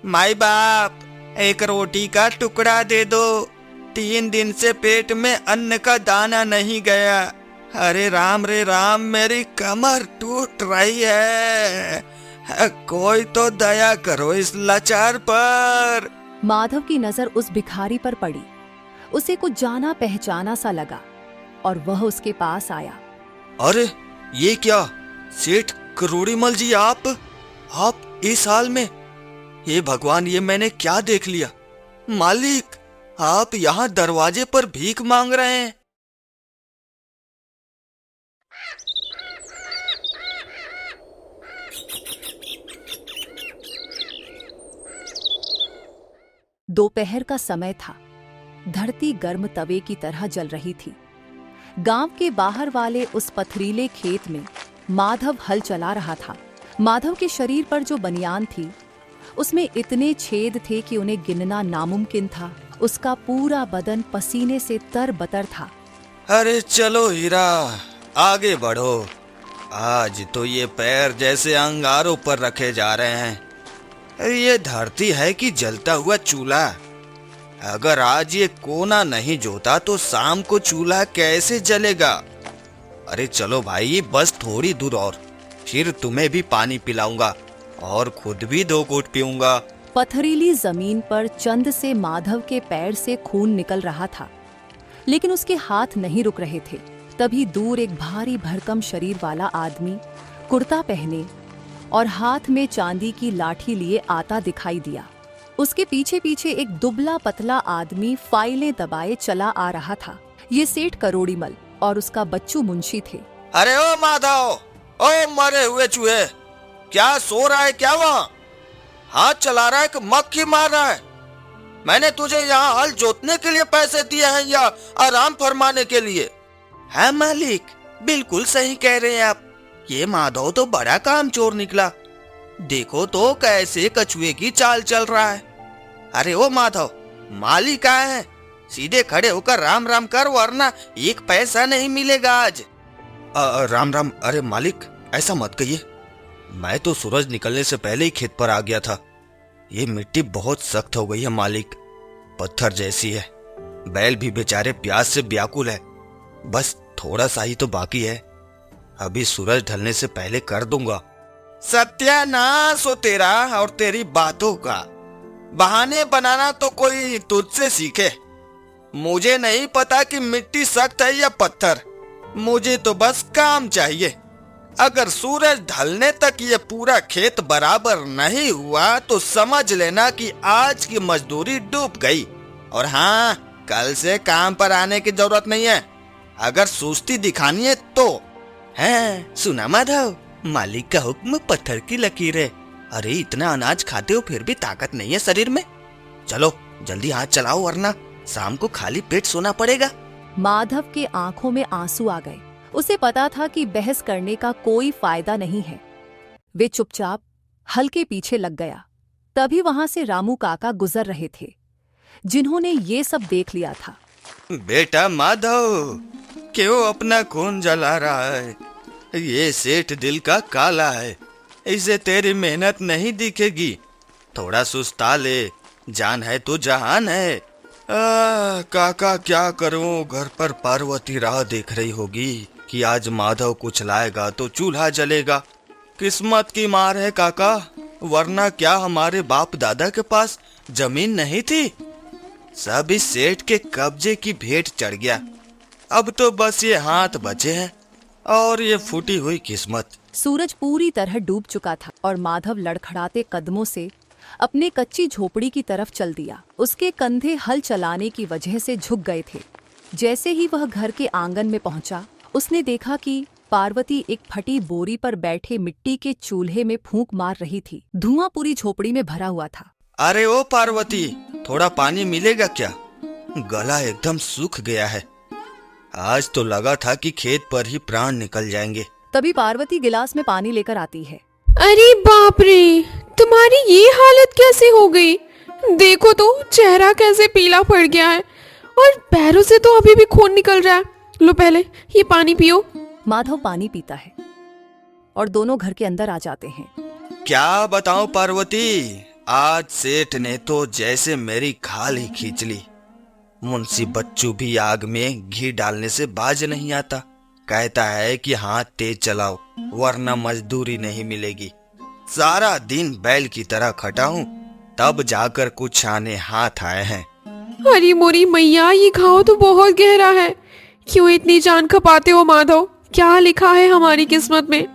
माई बाप, एक रोटी का टुकड़ा दे दो। 3 दिन से पेट में अन्न का दाना नहीं गया। अरे राम रे राम, मेरी कमर टूट रही है। कोई तो दया करो इस लाचार पर। माधव की नजर उस भिखारी पर पड़ी। उसे कुछ जाना पहचाना सा लगा और वह उसके पास आया। अरे ये क्या, सेठ करोड़ीमल जी, आप इस हाल में? ये भगवान, ये मैंने क्या देख लिया? मालिक, आप यहाँ दरवाजे पर भीख मांग रहे हैं? दोपहर का समय था। धरती गर्म तवे की तरह जल रही थी। गांव के बाहर वाले उस पथरीले खेत में माधव हल चला रहा था। माधव के शरीर पर जो बनियान थी, उसमें इतने छेद थे कि उन्हें गिनना नामुमकिन था। उसका पूरा बदन पसीने से तरबतर था। अरे चलो हीरा, आगे बढ़ो। आज तो ये पैर जैसे अंगारों पर रखे जा रहे हैं। ये धरती है कि जलता हुआ चूल्हा? अगर आज ये कोना नहीं जोता तो शाम को चूल्हा कैसे जलेगा? अरे चलो भाई, बस थोड़ी दूर और, फिर तुम्हें भी पानी पिलाऊंगा और खुद भी 2 घूंट पीऊंगा। पथरीली जमीन पर चंद से माधव के पैर से खून निकल रहा था, लेकिन उसके हाथ नहीं रुक रहे थे। तभी दूर एक भारी भरकम शरीर वाला आदमी कुर्ता पहने और हाथ में चांदी की लाठी लिए आता दिखाई दिया। उसके पीछे पीछे एक दुबला पतला आदमी फाइलें दबाए चला आ रहा था। ये सेठ करोड़ीमल और उसका बच्चू मुंशी थे। अरे ओ माधव, ओ मरे हुए चूहे, क्या सो रहा है क्या? वहाँ हाथ चला रहा है कि मक्खी मार रहा है? मैंने तुझे यहाँ हल जोतने के लिए पैसे दिए हैं या आराम फरमाने के लिए? है मालिक, बिल्कुल सही कह रहे हैं आप। ये माधव तो बड़ा काम चोर निकला। देखो तो कैसे कछुए की चाल चल रहा है। अरे ओ माधव, मालिक आए हैं, सीधे खड़े होकर राम राम कर, वरना 1 पैसा नहीं मिलेगा आज। राम राम। अरे मालिक, ऐसा मत कहिए। मैं तो सूरज निकलने से पहले ही खेत पर आ गया था। ये मिट्टी बहुत सख्त हो गई है मालिक, पत्थर जैसी है। बैल भी बेचारे प्यास से व्याकुल है। बस थोड़ा सा ही तो बाकी है, अभी सूरज ढलने से पहले कर दूंगा। सत्यानाश हो तेरा और तेरी बातों का। बहाने बनाना तो कोई तुझसे सीखे। मुझे नहीं पता कि मिट्टी सख्त है या पत्थर, मुझे तो बस काम चाहिए। अगर सूरज ढलने तक ये पूरा खेत बराबर नहीं हुआ तो समझ लेना कि आज की मजदूरी डूब गई। और हाँ, कल से काम पर आने की जरूरत नहीं है, अगर सुस्ती दिखानी है तो। है सुना माधव, मालिक का हुक्म पत्थर की लकीर है। अरे इतना अनाज खाते हो फिर भी ताकत नहीं है शरीर में। चलो जल्दी हाथ चलाओ, वरना शाम को खाली पेट सोना पड़ेगा। माधव के आंखों में आंसू आ गए। उसे पता था कि बहस करने का कोई फायदा नहीं है। वे चुपचाप हल के पीछे लग गया। तभी वहां से रामू काका गुजर रहे थे, जिन्होंने ये सब देख लिया था। बेटा माधव, क्यों अपना खून जला रहा है? ये सेठ दिल का काला है, इसे तेरी मेहनत नहीं दिखेगी। थोड़ा सुस्ता ले, जान है तो जहान है। काका क्या करूं, घर पर पार्वती राह देख रही होगी कि आज माधव कुछ लाएगा तो चूल्हा जलेगा। किस्मत की मार है काका, वरना क्या हमारे बाप दादा के पास जमीन नहीं थी? सब इस सेठ के कब्जे की भेंट चढ़ गया। अब तो बस ये हाथ बचे हैं और ये फूटी हुई किस्मत। सूरज पूरी तरह डूब चुका था और माधव लड़खड़ाते कदमों से अपने कच्ची झोपड़ी की तरफ चल दिया। उसके कंधे हल चलाने की वजह से झुक गए थे। जैसे ही वह घर के आंगन में पहुंचा, उसने देखा कि पार्वती एक फटी बोरी पर बैठे मिट्टी के चूल्हे में फूंक मार रही थी। धुआं पूरी झोपड़ी में भरा हुआ था। अरे ओ पार्वती, थोड़ा पानी मिलेगा क्या? गला एकदम सूख गया है। आज तो लगा था कि खेत पर ही प्राण निकल जाएंगे। तभी पार्वती गिलास में पानी लेकर आती है। अरे बाप रे, तुम्हारी ये हालत कैसे हो गई? देखो तो चेहरा कैसे पीला पड़ गया है और पैरों से तो अभी भी खून निकल रहा है। लो पहले ये पानी पियो। माधव पानी पीता है और दोनों घर के अंदर आ जाते हैं। क्या बताऊं पार्वती, आज सेठ ने तो जैसे मेरी खाल ही खींच ली। मुंशी बच्चू भी आग में घी डालने से बाज नहीं आता। कहता है कि हाथ तेज चलाओ वरना मजदूरी नहीं मिलेगी। सारा दिन बैल की तरह खटा हूँ, तब जाकर कुछ आने हाथ आए हैं। अरे मोरी मैया, ये घाव तो बहुत गहरा है। क्यों इतनी जान खपाते हो माधव? क्या लिखा है हमारी किस्मत में?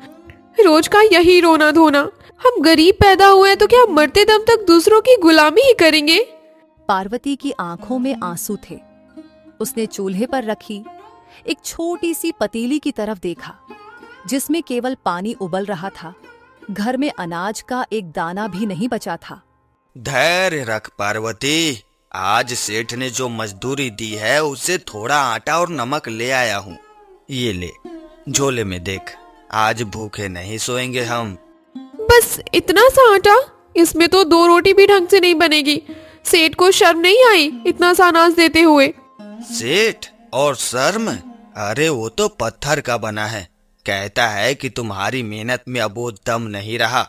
रोज का यही रोना धोना। हम गरीब पैदा हुए हैं तो क्या मरते दम तक दूसरों की गुलामी ही करेंगे? पार्वती की आंखों में आंसू थे। उसने चूल्हे पर रखी एक छोटी सी पतीली की तरफ देखा, जिसमें केवल पानी उबल रहा था। घर में अनाज का एक दाना भी नहीं बचा था। धैर्य रख पार्वती, आज सेठ ने जो मजदूरी दी है उससे थोड़ा आटा और नमक ले आया हूँ। ये ले, झोले में देख। आज भूखे नहीं सोएंगे हम। बस इतना सा आटा? इसमें तो 2 रोटी भी ढंग से नहीं बनेगी। सेठ को शर्म नहीं आई इतना सा अनाज देते हुए? सेठ और शर्म? अरे वो तो पत्थर का बना है। कहता है कि तुम्हारी मेहनत में अब वो दम नहीं रहा।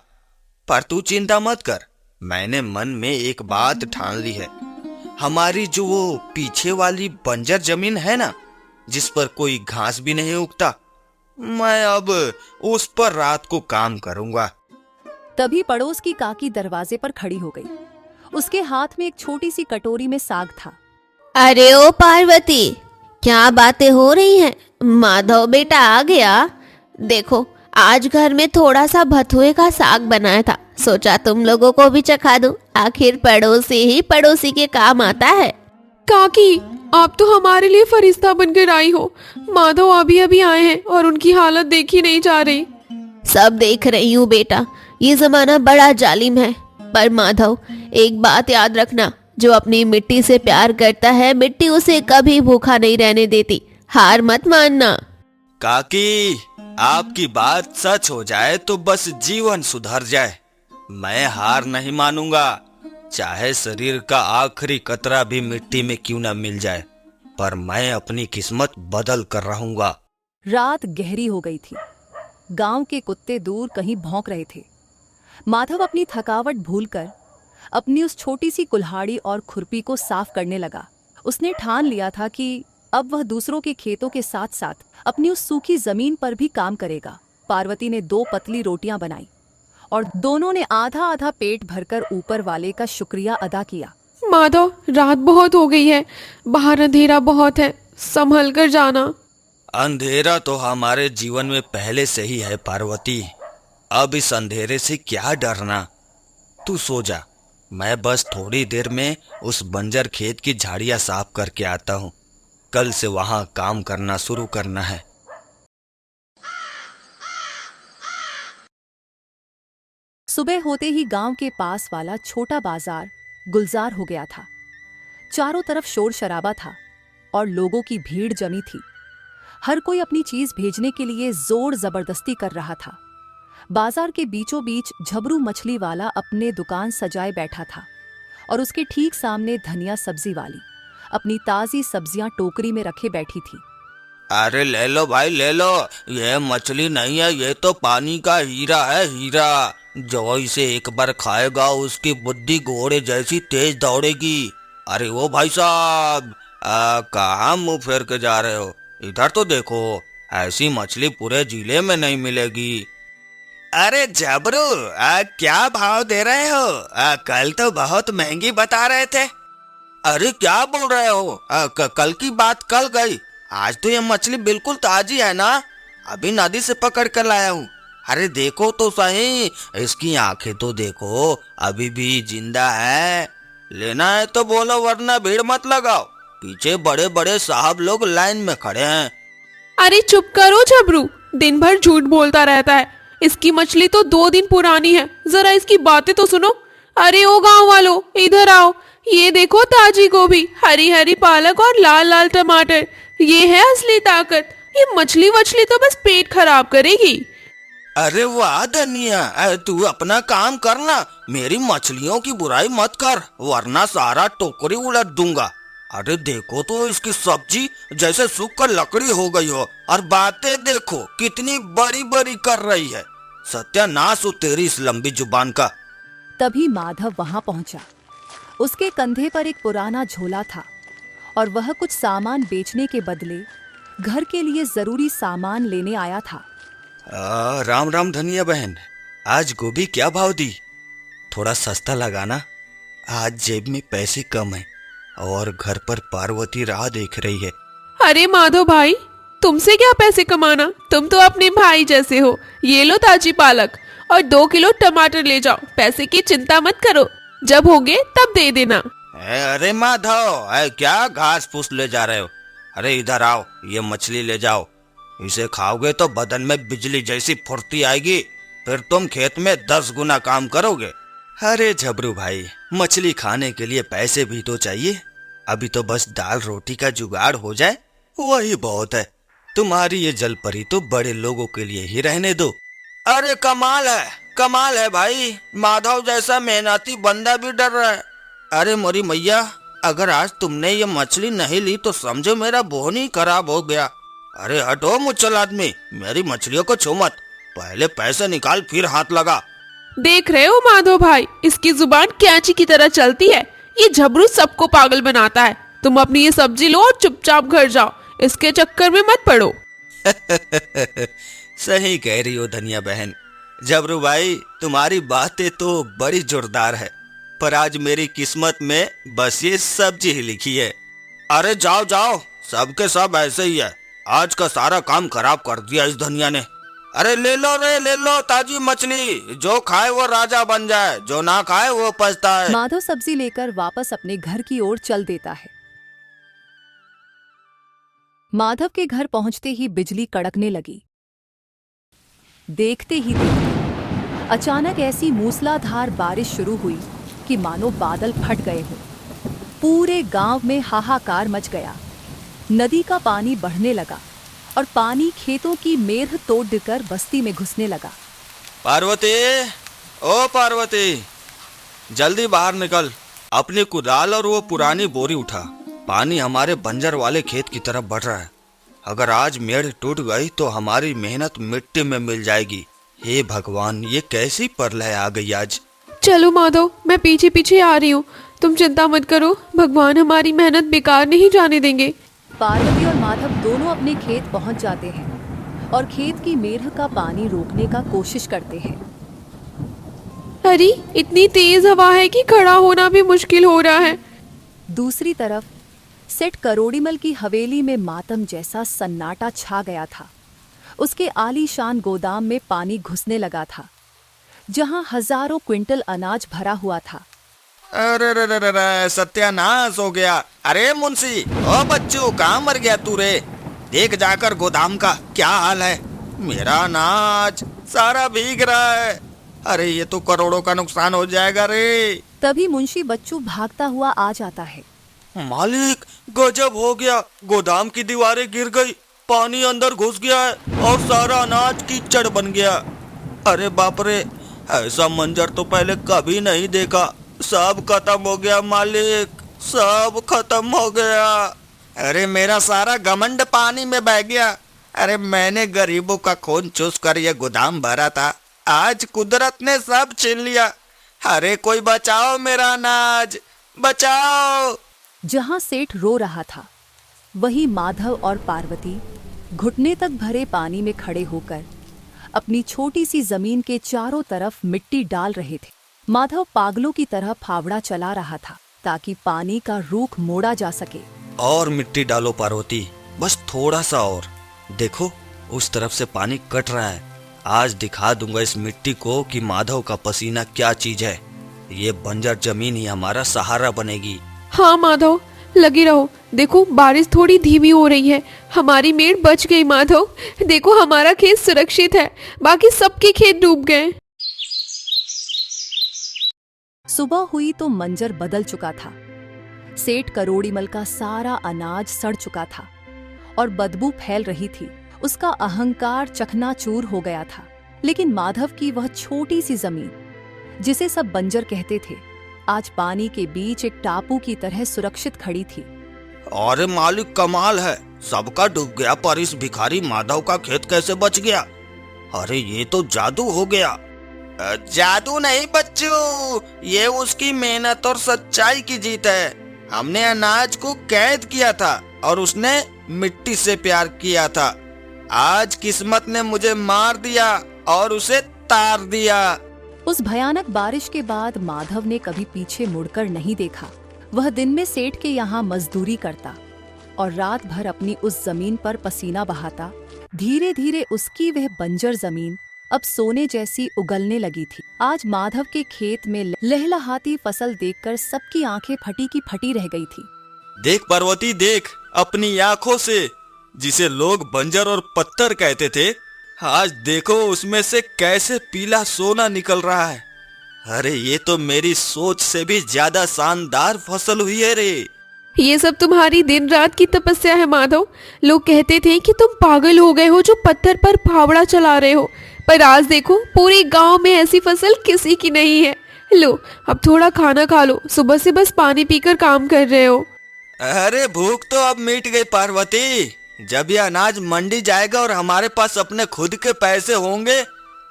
पर तू चिंता मत कर, मैंने मन में एक बात ठान ली है। हमारी जो वो पीछे वाली बंजर जमीन है ना, जिस पर कोई घास भी नहीं उगता, मैं अब उस पर रात को काम करूंगा। तभी पड़ोस की काकी दरवाजे पर खड़ी हो गई। उसके हाथ में एक छोटी सी कटोरी में साग था। अरे ओ पार्वती, क्या बातें हो रही हैं? माधव बेटा आ गया। देखो, आज घर में थोड़ा सा भथुए का साग बनाया था, सोचा तुम लोगों को भी चखा दूं। आखिर पड़ोसी ही पड़ोसी के काम आता है। काकी, आप तो हमारे लिए फरिश्ता बनकर आई हो। माधव अभी अभी आए हैं और उनकी हालत देखी नहीं जा रही। सब देख रही हूँ बेटा, ये जमाना बड़ा जालिम है। पर माधव, एक बात याद रखना, जो अपनी मिट्टी से प्यार करता है, मिट्टी उसे कभी भूखा नहीं रहने देती। हार मत मानना। काकी, आपकी बात सच हो जाए तो बस जीवन सुधर जाए। मैं हार नहीं मानूंगा, चाहे शरीर का आखिरी कतरा भी मिट्टी में क्यों न मिल जाए, पर मैं अपनी किस्मत बदल कर रहूंगा। रात गहरी हो गई थी। गांव के कुत्ते दूर कहीं भौंक रहे थे। माधव अपनी थकावट भूलकर अपनी उस छोटी सी कुल्हाड़ी और खुरपी को साफ करने लगा। उसने ठान लिया था कि अब वह दूसरों के खेतों के साथ साथ अपनी उस सूखी जमीन पर भी काम करेगा। पार्वती ने 2 पतली रोटियां बनाई और दोनों ने आधा आधा पेट भरकर ऊपर वाले का शुक्रिया अदा किया। माधव, रात बहुत हो गई है, बाहर अंधेरा बहुत है, संभल कर जाना। अंधेरा तो हमारे जीवन में पहले से ही है पार्वती, अब इस अंधेरे से क्या डरना। तू सो जा, मैं बस थोड़ी देर में उस बंजर खेत की झाड़ियां साफ करके आता हूँ। कल से वहां काम करना शुरू करना है। सुबह होते ही गांव के पास वाला छोटा बाजार गुलजार हो गया था। चारों तरफ शोर शराबा था और लोगों की भीड़ जमी थी। हर कोई अपनी चीज भेजने के लिए जोर जबरदस्ती कर रहा था। बाजार के बीचों बीच झबरू मछली वाला अपने दुकान सजाए बैठा था और उसके ठीक सामने धनिया सब्जी वाली अपनी ताजी सब्जियां टोकरी में रखे बैठी थी। अरे ले लो भाई ले लो, ये मछली नहीं है, ये तो पानी का हीरा है, हीरा। जो इसे एक बार खाएगा उसकी बुद्धि घोड़े जैसी तेज दौड़ेगी। अरे वो भाई साहब, कहाँ मुंह फेर के जा रहे हो? इधर तो देखो, ऐसी मछली पूरे जिले में नहीं मिलेगी। अरे जबरू, क्या भाव दे रहे हो? कल तो बहुत महंगी बता रहे थे। अरे क्या बोल रहे हो? कल की बात कल गई, आज तो ये मछली बिल्कुल ताजी है ना, अभी नदी से पकड़ कर लाया हूँ। अरे देखो तो सही, इसकी आंखें तो देखो, अभी भी जिंदा है। लेना है तो बोलो वरना भीड़ मत लगाओ, पीछे बड़े बड़े साहब लोग लाइन में खड़े हैं। अरे चुप करो झबरू, दिन भर झूठ बोलता रहता है। इसकी मछली तो 2 दिन पुरानी है, जरा इसकी बातें तो सुनो। अरे ओ गांव वालों, इधर आओ, ये देखो ताजी गोभी, हरी हरी पालक और लाल लाल टमाटर, ये है असली ताकत। ये मछली वछली तो बस पेट खराब करेगी। अरे वाह धनिया, तू अपना काम करना, मेरी मछलियों की बुराई मत कर वरना सारा टोकरी उलट दूंगा। अरे देखो तो इसकी सब्जी जैसे सूख कर लकड़ी हो गई हो, और बातें देखो कितनी बड़ी बड़ी कर रही है। सत्यानाश हो तेरी इस लंबी जुबान का। तभी माधव वहां पहुंचा। उसके कंधे पर एक पुराना झोला था और वह कुछ सामान बेचने के बदले घर के लिए जरूरी सामान लेने आया था। राम राम धनिया बहन, आज गोभी क्या भाव दी? थोड़ा सस्ता लगाना, आज जेब में पैसे कम है और घर पर पार्वती राह देख रही है। अरे माधव भाई, तुमसे क्या पैसे कमाना, तुम तो अपने भाई जैसे हो। ये लो ताजी पालक और 2 किलो टमाटर ले जाओ, पैसे की चिंता मत करो, जब होंगे तब दे देना। अरे माधव, क्या घास फूस ले जा रहे हो? अरे इधर आओ, ये मछली ले जाओ, इसे खाओगे तो बदन में बिजली जैसी फुर्ती आएगी, फिर तुम खेत में 10 गुना काम करोगे। अरे झबरू भाई, मछली खाने के लिए पैसे भी तो चाहिए, अभी तो बस दाल रोटी का जुगाड़ हो जाए वही बहुत है। तुम्हारी ये जलपरी तो बड़े लोगों के लिए ही रहने दो। अरे कमाल है भाई, माधव जैसा मेहनती बंदा भी डर रहा है। अरे मोरी मैया, अगर आज तुमने ये मछली नहीं ली तो समझो मेरा बोन ही खराब हो गया। अरे हटो मुच्चल आदमी, मेरी मछलियों को छू मत, पहले पैसे निकाल फिर हाथ लगा। देख रहे हो माधव भाई, इसकी जुबान कैंची की तरह चलती है, ये झबरू सबको पागल बनाता है। तुम अपनी ये सब्जी लो और चुपचाप घर जाओ, इसके चक्कर में मत पड़ो। सही कह रही हो धनिया बहन। झबरू भाई, तुम्हारी बातें तो बड़ी जोरदार है, पर आज मेरी किस्मत में बस ये सब्जी ही लिखी है। अरे जाओ जाओ, सबके सब ऐसे ही है, आज का सारा काम खराब कर दिया इस धनिया ने। अरे ले लो ताजी मछली, जो खाए वो राजा बन जाए, जो ना खाए वो पछता है। माधव सब्जी लेकर वापस अपने घर की ओर चल देता है। माधव के घर पहुंचते ही बिजली कड़कने लगी। देखते ही देखते अचानक ऐसी मूसलाधार बारिश शुरू हुई कि मानो बादल फट गए हों। पूरे गांव में हाहाकार मच गया। नदी का पानी बढ़ने लगा और पानी खेतों की मेढ़ तोड़ देकर बस्ती में घुसने लगा। पार्वती, ओ पार्वती, जल्दी बाहर निकल, अपनी कुदाल और वो पुरानी बोरी उठा, पानी हमारे बंजर वाले खेत की तरफ बढ़ रहा है। अगर आज मेड़ टूट गई तो हमारी मेहनत मिट्टी में मिल जाएगी। हे भगवान, ये कैसी प्रलय आ गई आज। चलो माधव, मैं पीछे पीछे आ रही हूँ, तुम चिंता मत करो, भगवान हमारी मेहनत बेकार नहीं जाने देंगे। पार्वती और माधव दोनों अपने खेत पहुंच जाते हैं और खेत की मेढ़ का पानी रोकने का कोशिश करते हैं। अरे इतनी तेज हवा है कि खड़ा होना भी मुश्किल हो रहा है। दूसरी तरफ सेठ करोड़ीमल की हवेली में मातम जैसा सन्नाटा छा गया था। उसके आलीशान गोदाम में पानी घुसने लगा था, जहां हजारों क्विंटल अनाज भरा हुआ था। अरे रे रे रे रे, सत्यानाश हो गया। अरे मुंशी, ओ बच्चू, कहाँ मर गया तू रे? देख जाकर गोदाम का क्या हाल है, मेरा अनाज सारा भीग रहा है। अरे ये तो करोड़ों का नुकसान हो जाएगा रे। तभी मुंशी बच्चू भागता हुआ आ जाता है। मालिक, गजब हो गया, गोदाम की दीवारें गिर गई, पानी अंदर घुस गया है और सारा अनाज कीचड़ बन गया। अरे बाप रे, ऐसा मंजर तो पहले कभी नहीं देखा। सब खत्म हो गया मालिक, सब खत्म हो गया। अरे मेरा सारा घमंड पानी में बह गया। अरे मैंने गरीबों का खून चूस कर ये गोदाम भरा था, आज कुदरत ने सब छीन लिया। अरे कोई बचाओ मेरा अनाज, बचाओ। जहां सेठ रो रहा था, वही माधव और पार्वती घुटने तक भरे पानी में खड़े होकर अपनी छोटी सी जमीन के चारों तरफ मिट्टी डाल रहे थे। माधव पागलों की तरह फावड़ा चला रहा था ताकि पानी का रुख मोड़ा जा सके। और मिट्टी डालो पार्वती, बस थोड़ा सा और। देखो उस तरफ से पानी कट रहा है। आज दिखा दूंगा इस मिट्टी को कि माधव का पसीना क्या चीज है। ये बंजर जमीन ही हमारा सहारा बनेगी। हाँ माधव, लगी रहो। देखो बारिश थोड़ी धीमी हो रही है, हमारी मेड़ बच गई। माधव देखो, हमारा खेत सुरक्षित है, बाकी सबके खेत डूब गए। सुबह हुई तो मंजर बदल चुका था। सेठ करोड़ीमल का सारा अनाज सड़ चुका था और बदबू फैल रही थी। उसका अहंकार चकनाचूर हो गया था। लेकिन माधव की वह छोटी सी जमीन, जिसे सब बंजर कहते थे, आज पानी के बीच एक टापू की तरह सुरक्षित खड़ी थी। अरे मालिक, कमाल है, सबका डूब गया पर इस भिखारी माधव का खेत कैसे बच गया? अरे ये तो जादू हो गया। जादू नहीं बच्चू, ये उसकी मेहनत और सच्चाई की जीत है। हमने अनाज को कैद किया था और उसने मिट्टी से प्यार किया था। आज किस्मत ने मुझे मार दिया और उसे तार दिया। उस भयानक बारिश के बाद माधव ने कभी पीछे मुड़कर नहीं देखा। वह दिन में सेठ के यहाँ मजदूरी करता और रात भर अपनी उस जमीन पर पसीना बहाता। धीरे धीरे उसकी वह बंजर जमीन अब सोने जैसी उगलने लगी थी। आज माधव के खेत में लहलहाती फसल देखकर सबकी आंखें फटी की फटी रह गई थी। देख पार्वती देख, अपनी आंखों से जिसे लोग बंजर और पत्थर कहते थे, आज देखो उसमें से कैसे पीला सोना निकल रहा है। अरे ये तो मेरी सोच से भी ज्यादा शानदार फसल हुई है रे। ये सब तुम्हारी दिन रात की तपस्या है माधव। लोग कहते थे कि तुम पागल हो गए हो जो पत्थर पर फावड़ा चला रहे हो, पर आज देखो पूरे गांव में ऐसी फसल किसी की नहीं है। लो अब थोड़ा खाना खा लो, सुबह से बस पानी पीकर काम कर रहे हो। अरे भूख तो अब मिट गई पार्वती। जब ये अनाज मंडी जाएगा और हमारे पास अपने खुद के पैसे होंगे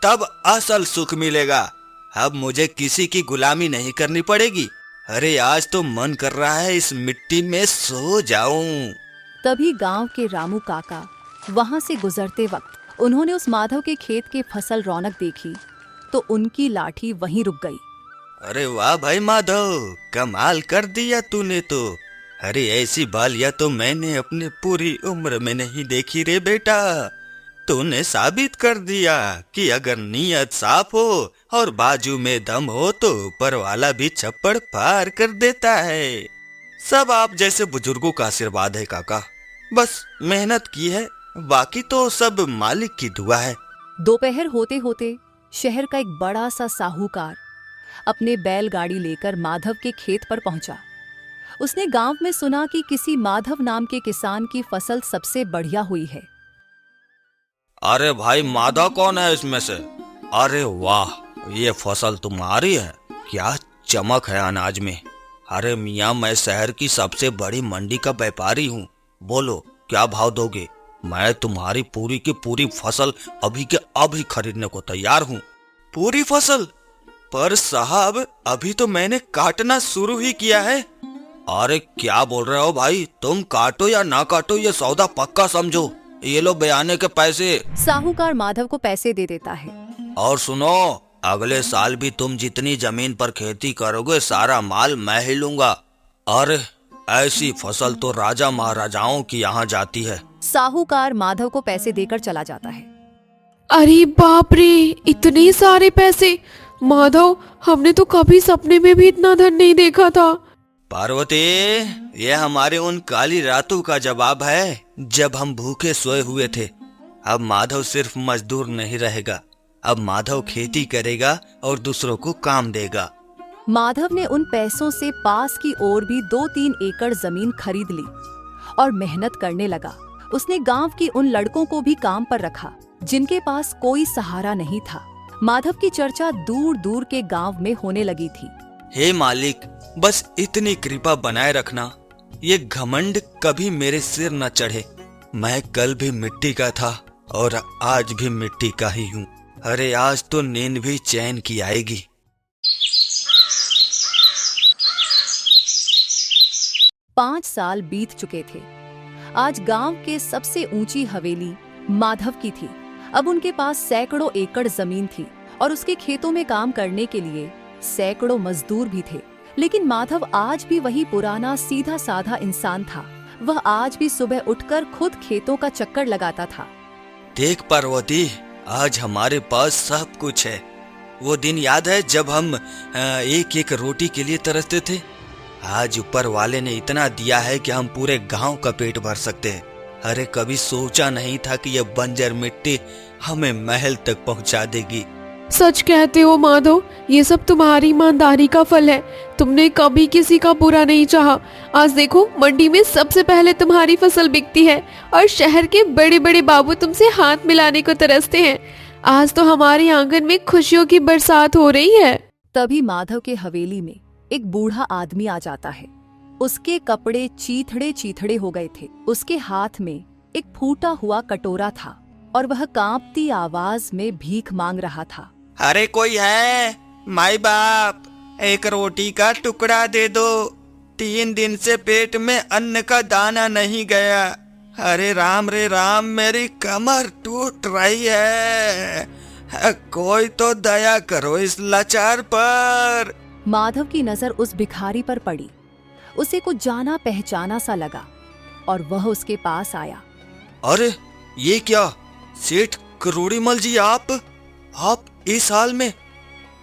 तब असल सुख मिलेगा। अब मुझे किसी की गुलामी नहीं करनी पड़ेगी। अरे आज तो मन कर रहा है इस मिट्टी में सो जाऊं। तभी गांव के रामू काका वहां से गुजरते वक्त उन्होंने उस माधव के खेत के फसल रौनक देखी तो उनकी लाठी वहीं रुक गई। अरे वाह भाई माधव, कमाल कर दिया तूने तो। अरे ऐसी बालियां तो मैंने अपने पूरी उम्र में नहीं देखी रे बेटा। तूने साबित कर दिया कि अगर नीयत साफ हो और बाजू में दम हो तो ऊपर वाला भी छप्पड़ पार कर देता है। सब आप जैसे बुजुर्गों का आशीर्वाद है काका। बस मेहनत की है, बाकी तो सब मालिक की दुआ है। दोपहर होते होते शहर का एक बड़ा सा साहूकार अपने बैलगाड़ी लेकर माधव के खेत पर पहुंचा। उसने गांव में सुना कि किसी माधव नाम के किसान की फसल सबसे बढ़िया हुई है। अरे भाई माधव कौन है इसमें से? अरे वाह, ये फसल तुम्हारी है? क्या चमक है अनाज में। अरे मियाँ, मैं शहर की सबसे बड़ी मंडी का व्यापारी हूँ। बोलो क्या भाव दोगे? मैं तुम्हारी पूरी की पूरी फसल अभी के अभी खरीदने को तैयार हूँ। पूरी फसल? पर साहब अभी तो मैंने काटना शुरू ही किया है। अरे क्या बोल रहे हो भाई, तुम काटो या ना काटो ये सौदा पक्का समझो। ये लो बयाने के पैसे। साहूकार माधव को पैसे दे देता है। और सुनो, अगले साल भी तुम जितनी जमीन पर खेती करोगे सारा माल मैं ही लूंगा। और ऐसी फसल तो राजा महाराजाओं की यहाँ जाती है। साहूकार माधव को पैसे देकर चला जाता है। अरे बाप रे, इतने सारे पैसे! माधव, हमने तो कभी सपने में भी इतना धन नहीं देखा था। पार्वती, ये हमारे उन काली रातों का जवाब है जब हम भूखे सोए हुए थे। अब माधव सिर्फ मजदूर नहीं रहेगा, अब माधव खेती करेगा और दूसरों को काम देगा। माधव ने उन पैसों से पास की ओर भी 2-3 एकड़ जमीन खरीद ली और मेहनत करने लगा। उसने गांव की उन लड़कों को भी काम पर रखा जिनके पास कोई सहारा नहीं था। माधव की चर्चा दूर दूर के गांव में होने लगी थी। हे मालिक, बस इतनी कृपा बनाए रखना, ये घमंड कभी मेरे सिर न चढ़े। मैं कल भी मिट्टी का था और आज भी मिट्टी का ही हूँ। अरे आज तो नींद भी चैन की आएगी। पांच साल बीत चुके थे। आज गांव के सबसे ऊंची हवेली माधव की थी। अब उनके पास सैकड़ों एकड़ जमीन थी और उसके खेतों में काम करने के लिए सैकड़ों मजदूर भी थे। लेकिन माधव आज भी वही पुराना सीधा साधा इंसान था। वह आज भी सुबह उठकर खुद खेतों का चक्कर लगाता था। देख पार्वती, आज हमारे पास सब कुछ है। वो दिन याद है जब हम एक एक रोटी के लिए तरसते थे? आज ऊपर वाले ने इतना दिया है कि हम पूरे गांव का पेट भर सकते हैं। अरे कभी सोचा नहीं था कि यह बंजर मिट्टी हमें महल तक पहुंचा देगी। सच कहते हो माधव, ये सब तुम्हारी ईमानदारी का फल है। तुमने कभी किसी का बुरा नहीं चाहा। आज देखो, मंडी में सबसे पहले तुम्हारी फसल बिकती है और शहर के बड़े बड़े बाबू तुमसे हाथ मिलाने को तरसते हैं। आज तो हमारे आंगन में खुशियों की बरसात हो रही है। तभी माधव के हवेली में एक बूढ़ा आदमी आ जाता है। उसके कपड़े चीथड़े चीथड़े हो गए थे। उसके हाथ में एक फूटा हुआ कटोरा था और वह कांपती आवाज में भीख मांग रहा था। अरे कोई है? माई बाप, एक रोटी का टुकड़ा दे दो। 3 दिन से पेट में अन्न का दाना नहीं गया। अरे राम रे राम, मेरी कमर टूट रही है। कोई तो दया करो इस लाचार पर। माधव की नजर उस भिखारी पर पड़ी। उसे कुछ जाना पहचाना सा लगा और वह उसके पास आया। अरे ये क्या, सेठ करोड़ीमल जी, आप इस हाल में?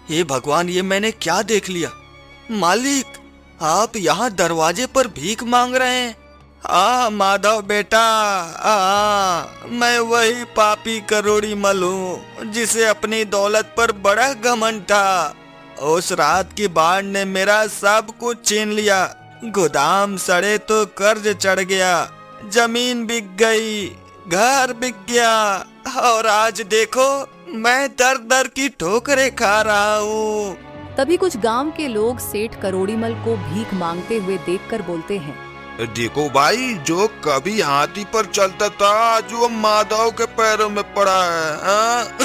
हे भगवान, ये मैंने क्या देख लिया? मालिक, आप यहाँ दरवाजे पर भीख मांग रहे हैं? माधव बेटा, मैं वही पापी करोड़ीमल हूँ जिसे अपनी दौलत पर बड़ा घमंड था। उस रात की बाढ़ ने मेरा सब कुछ छीन लिया। गोदाम सड़े तो कर्ज चढ़ गया, जमीन बिक गई, घर बिक गया, और आज देखो मैं दर दर की ठोकरें खा रहा हूँ। तभी कुछ गांव के लोग सेठ करोड़ीमल को भीख मांगते हुए देखकर बोलते हैं, देखो भाई, जो कभी हाथी पर चलता था आज वो माधव के पैरों में पड़ा है।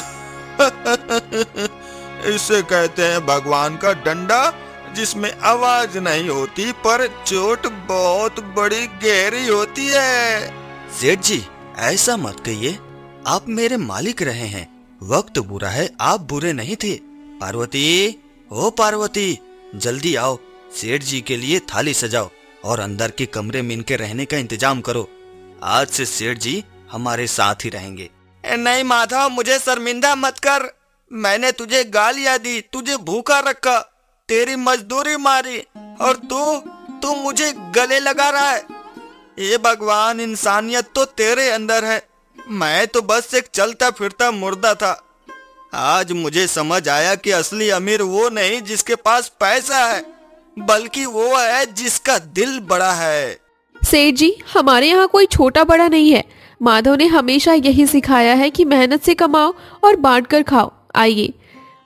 इसे कहते हैं भगवान का डंडा, जिसमें आवाज नहीं होती पर चोट बहुत बड़ी गहरी होती है। सेठ जी, ऐसा मत कहिए, आप मेरे मालिक रहे हैं। वक्त बुरा है, आप बुरे नहीं थे। पार्वती, ओ पार्वती, जल्दी आओ, सेठ जी के लिए थाली सजाओ और अंदर के कमरे में इनके रहने का इंतजाम करो। आज से सेठ जी हमारे साथ ही रहेंगे। नहीं माधव, मुझे शर्मिंदा मत कर। मैंने तुझे गालियां दी, तुझे भूखा रखा, तेरी मजदूरी मारी, और तू मुझे गले लगा रहा है। ये भगवान, इंसानियत तो तेरे अंदर है। मैं तो बस एक चलता फिरता मुर्दा था। आज मुझे समझ आया कि असली अमीर वो नहीं जिसके पास पैसा है, बल्कि वो है जिसका दिल बड़ा है। सेठ जी, हमारे यहाँ कोई छोटा बड़ा नहीं है। माधव ने हमेशा यही सिखाया है कि मेहनत से कमाओ और बांट कर खाओ। आइए,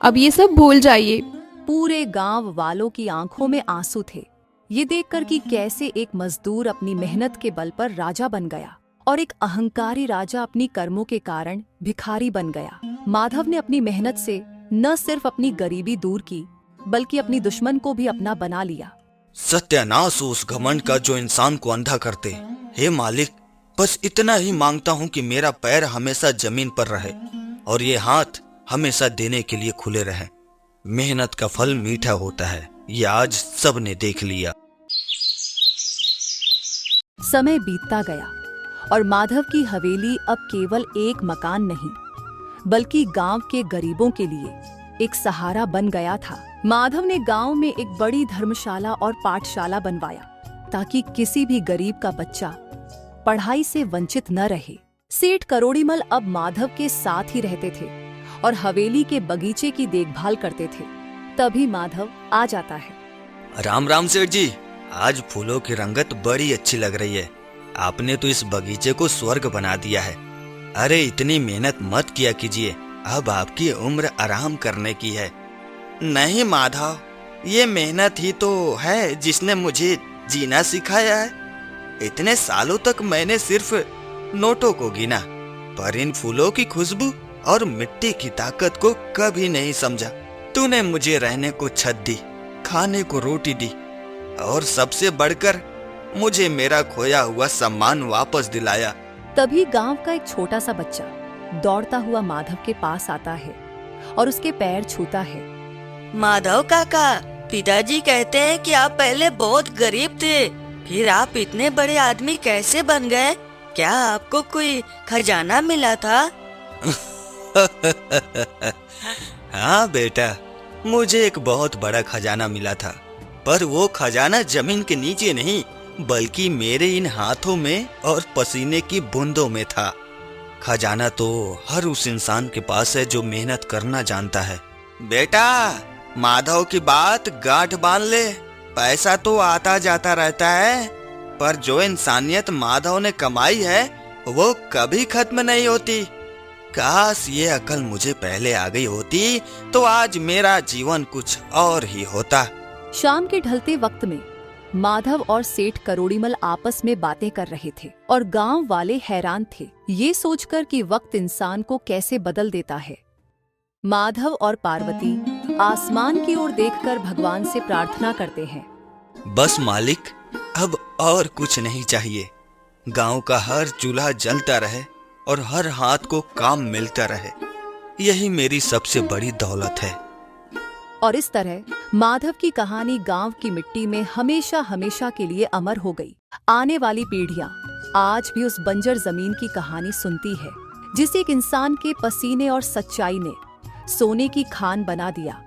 अब ये सब भूल जाइए। पूरे गांव वालों की आंखों में आंसू थे, ये देखकर कि कैसे एक मजदूर अपनी मेहनत के बल पर राजा बन गया और एक अहंकारी राजा अपनी कर्मों के कारण भिखारी बन गया। माधव ने अपनी मेहनत से न सिर्फ अपनी गरीबी दूर की, बल्कि अपनी दुश्मन को भी अपना बना लिया। सत्यानाश हो उस घमंड का जो इंसान को अंधा करते। हे मालिक, बस इतना ही मांगता हूँ कि मेरा पैर हमेशा जमीन पर रहे और ये हाथ हमेशा देने के लिए खुले रहे। मेहनत का फल मीठा होता है, ये आज सब ने देख लिया। समय बीतता गया और माधव की हवेली अब केवल एक मकान नहीं, बल्कि गांव के गरीबों के लिए एक सहारा बन गया था। माधव ने गांव में एक बड़ी धर्मशाला और पाठशाला बनवाया ताकि किसी भी गरीब का बच्चा पढ़ाई से वंचित न रहे। सेठ करोड़ीमल अब माधव के साथ ही रहते थे और हवेली के बगीचे की देखभाल करते थे। तभी माधव आ जाता है। राम राम सेठ जी, आज फूलों की रंगत बड़ी अच्छी लग रही है। आपने तो इस बगीचे को स्वर्ग बना दिया है। अरे इतनी मेहनत मत किया कीजिए, अब आपकी उम्र आराम करने की है। नहीं माधव, ये मेहनत ही तो है जिसने मुझे जीना सिखाया है। इतने सालों तक मैंने सिर्फ नोटों को गिना, पर इन फूलों की खुशबू और मिट्टी की ताकत को कभी नहीं समझा। तूने मुझे रहने को छत दी, खाने को रोटी दी, और सबसे बढ़कर मुझे मेरा खोया हुआ सम्मान वापस दिलाया। तभी गांव का एक छोटा सा बच्चा दौड़ता हुआ माधव के पास आता है और उसके पैर छूता है। माधव काका, पिताजी कहते हैं कि आप पहले बहुत गरीब थे, फिर आप इतने बड़े आदमी कैसे बन गए? क्या आपको कोई खजाना मिला था? हाँ बेटा, मुझे एक बहुत बड़ा खजाना मिला था, पर वो खजाना जमीन के नीचे नहीं, बल्कि मेरे इन हाथों में और पसीने की बूंदों में था। खजाना तो हर उस इंसान के पास है जो मेहनत करना जानता है। बेटा, माधव की बात गांठ बांध ले। पैसा तो आता जाता रहता है, पर जो इंसानियत माधव ने कमाई है वो कभी खत्म नहीं होती। काश ये अकल मुझे पहले आ गई होती तो आज मेरा जीवन कुछ और ही होता। शाम के ढलते वक्त में माधव और सेठ करोड़ीमल आपस में बातें कर रहे थे और गांव वाले हैरान थे ये सोचकर कि वक्त इंसान को कैसे बदल देता है। माधव और पार्वती आसमान की ओर देखकर भगवान से प्रार्थना करते हैं। बस मालिक, अब और कुछ नहीं चाहिए। गांव का हर चूल्हा जलता रहे और हर हाथ को काम मिलता रहे, यही मेरी सबसे बड़ी दौलत है। और इस तरह माधव की कहानी गांव की मिट्टी में हमेशा हमेशा के लिए अमर हो गई। आने वाली पीढ़ियां आज भी उस बंजर जमीन की कहानी सुनती है, जिसे एक इंसान के पसीने और सच्चाई ने सोने की खान बना दिया।